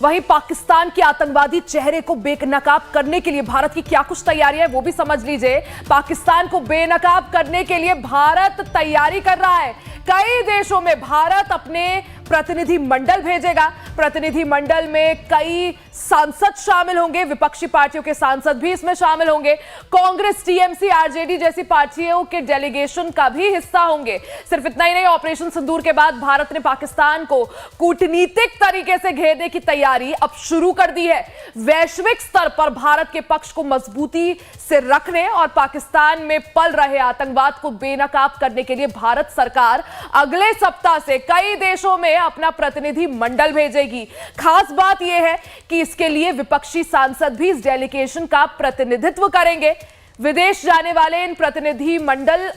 वहीं पाकिस्तान के आतंकवादी चेहरे को बेनकाब करने के लिए भारत की क्या कुछ तैयारियां है वो भी समझ लीजिए। पाकिस्तान को बेनकाब करने के लिए भारत तैयारी कर रहा है। कई देशों में भारत अपने प्रतिनिधि मंडल भेजेगा। प्रतिनिधि मंडल में कई सांसद शामिल होंगे, विपक्षी पार्टियों के सांसद भी इसमें शामिल होंगे। कांग्रेस, टीएमसी, आरजेडी जैसी पार्टियों के डेलीगेशन का भी हिस्सा होंगे। सिर्फ इतना ही नहीं, ऑपरेशन सिंदूर के बाद भारत ने पाकिस्तान को कूटनीतिक तरीके से घेरने की तैयारी अब शुरू कर दी है। वैश्विक स्तर पर भारत के पक्ष को मजबूती से रखने और पाकिस्तान में पल रहे आतंकवाद को बेनकाब करने के लिए भारत सरकार अगले सप्ताह से कई देशों में अपना प्रतिनिधि मंडल भेजेगी। खास बात यह है कि इसके लिए विपक्षी सांसद भी इस डेलीगेशन का प्रतिनिधित्व करेंगे। विदेश जाने वाले इन प्रतिनिधि मंडल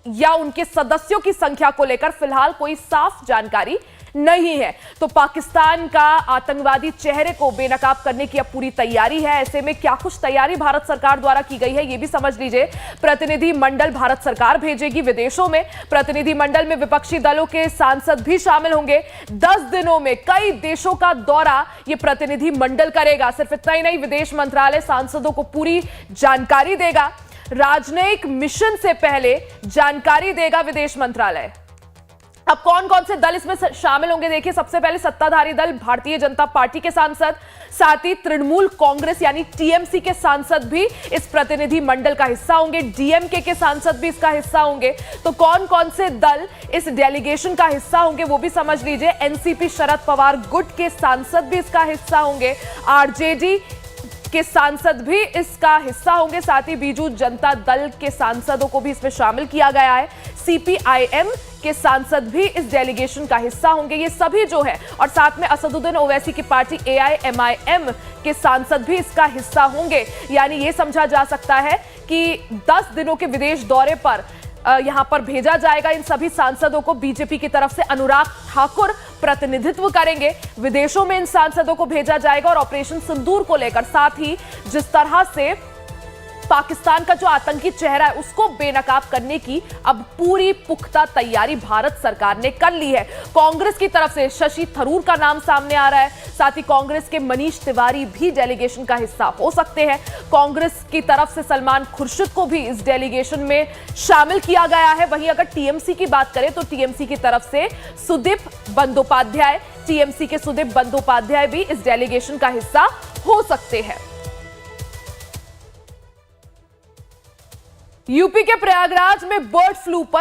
या उनके सदस्यों की संख्या को लेकर फिलहाल कोई साफ जानकारी नहीं है। तो पाकिस्तान का आतंकवादी चेहरे को बेनकाब करने की अब पूरी तैयारी है। ऐसे में क्या कुछ तैयारी भारत सरकार द्वारा की गई है ये भी समझ लीजिए। प्रतिनिधि मंडल भारत सरकार भेजेगी विदेशों में। प्रतिनिधि मंडल में विपक्षी दलों के सांसद भी शामिल होंगे। 10 दिनों में कई देशों का दौरा ये प्रतिनिधि मंडल करेगा। सिर्फ इतना ही नहीं, विदेश मंत्रालय सांसदों को पूरी जानकारी देगा। राजनयिक मिशन से पहले जानकारी देगा विदेश मंत्रालय। अब कौन कौन से दल इसमें शामिल होंगे देखिए। सबसे पहले सत्ताधारी दल भारतीय जनता पार्टी के सांसद, साथ ही तृणमूल कांग्रेस यानी टीएमसी के सांसद भी इस प्रतिनिधि मंडल का हिस्सा होंगे। डीएमके के सांसद भी इसका हिस्सा होंगे। तो कौन कौन से दल इस डेलीगेशन का हिस्सा होंगे वो भी समझ लीजिए। एनसीपी शरद पवार गुट के सांसद भी इसका हिस्सा होंगे। आरजेडी के सांसद भी इसका हिस्सा होंगे। साथ ही बीजू जनता दल के सांसदों को भी इसमें शामिल किया गया है। सीपीआईएम के सांसद भी इस डेलीगेशन का हिस्सा होंगे। ये सभी जो है, और साथ में असदुद्दीन ओवैसी की पार्टी एआईएमआईएम के सांसद भी इसका हिस्सा होंगे। यानी ये समझा जा सकता है कि 10 दिनों के विदेश दौरे पर यहां पर भेजा जाएगा। इन सभी सांसदों को बीजेपी की तरफ से अनुराग ठाकुर प्रतिनिधित्व करेंगे। विदेशों में इन सांसदों को भेजा जाएगा और ऑपरेशन सिंदूर को लेकर, साथ ही जिस तरह से पाकिस्तान का जो आतंकी चेहरा है उसको बेनकाब करने की अब पूरी पुख्ता तैयारी भारत सरकार ने कर ली है। कांग्रेस की तरफ से शशि थरूर का नाम सामने आ रहा है। साथ ही कांग्रेस के मनीष तिवारी भी डेलीगेशन का हिस्सा हो सकते हैं। कांग्रेस की तरफ से सलमान खुर्शीद को भी इस डेलीगेशन में शामिल किया गया है। वहीं अगर टीएमसी की बात करें तो टीएमसी की तरफ से सुदीप बंदोपाध्याय, टीएमसी के सुदीप बंदोपाध्याय भी इस डेलीगेशन का हिस्सा हो सकते हैं। यूपी के प्रयागराज में बर्ड फ्लू पर